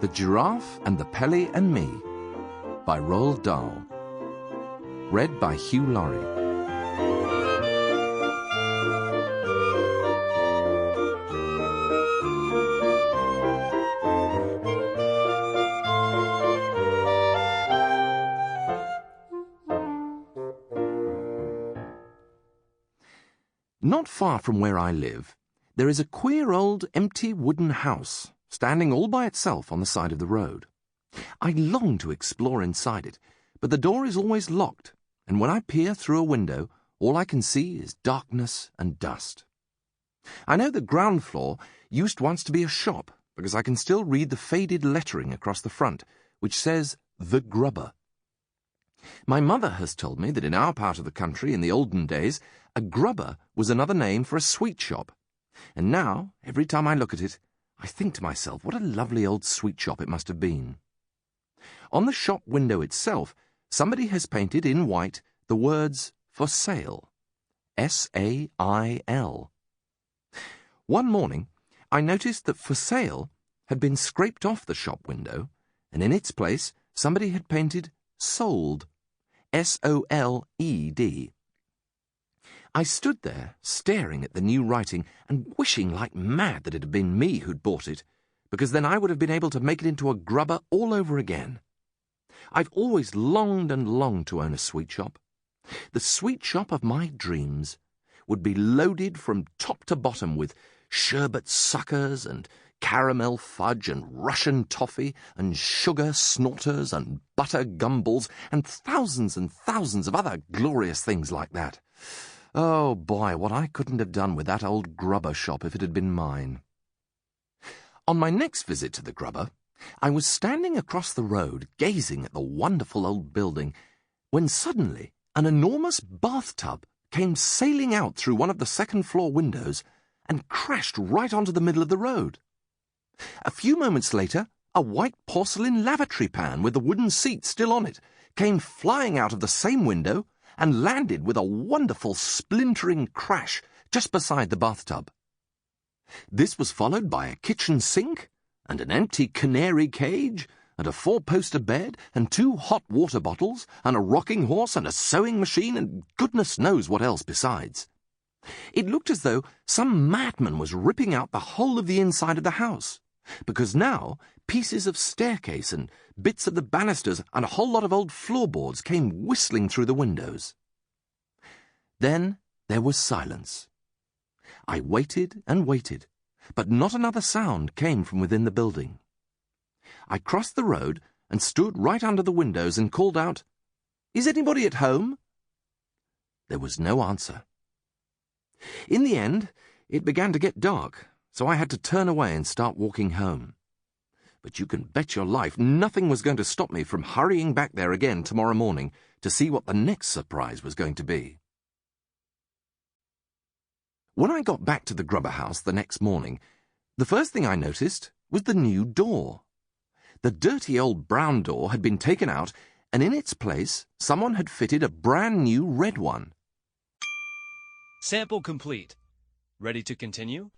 The Giraffe and the Pelly and Me by Roald Dahl. Read by Hugh Laurie. Not far from where I live, there is a queer old empty wooden house standing all by itself on the side of the road. I long to explore inside it, but the door is always locked, and when I peer through a window, all I can see is darkness and dust. I know the ground floor used once to be a shop, because I can still read the faded lettering across the front, which says, "The Grubber." My mother has told me that in our part of the country in the olden days, a grubber was another name for a sweet shop, and now, every time I look at it, I think to myself what a lovely old sweet shop it must have been. On the shop window itself, somebody has painted in white the words "For Sale." S-A-I-L. One morning, I noticed that "For Sale" had been scraped off the shop window, and in its place somebody had painted "Sold." S-O-L-E-D. I stood there, staring at the new writing and wishing like mad that it had been me who'd bought it, because then I would have been able to make it into a grubber all over again. I've always longed and longed to own a sweet shop. The sweet shop of my dreams would be loaded from top to bottom with sherbet suckers and caramel fudge and Russian toffee and sugar snorters and butter gumballs and thousands of other glorious things like that. Oh boy, what I couldn't have done with that old grubber shop if it had been mine. On my next visit to the grubber, I was standing across the road gazing at the wonderful old building when suddenly an enormous bathtub came sailing out through one of the second-floor windows and crashed right onto the middle of the road. A few moments later, a white porcelain lavatory pan with the wooden seat still on it came flying out of the same window and landed with a wonderful splintering crash just beside the bathtub. This was followed by a kitchen sink and an empty canary cage and a four-poster bed and 2 hot water bottles and a rocking horse and a sewing machine and goodness knows what else besides. It looked as though some madman was ripping out the whole of the inside of the house, because now pieces of staircase and bits of the banisters and a whole lot of old floorboards came whistling through the windows. Then there was silence. I waited and waited, but not another sound came from within the building. I crossed the road and stood right under the windows and called out, "Is anybody at home?" There was no answer. In the end, it began to get dark, so I had to turn away and start walking home. But you can bet your life nothing was going to stop me from hurrying back there again tomorrow morning to see what the next surprise was going to be. When I got back to the grubber house the next morning, the first thing I noticed was the new door. The dirty old brown door had been taken out, and in its place someone had fitted a brand new red one. Sample complete. Ready to continue?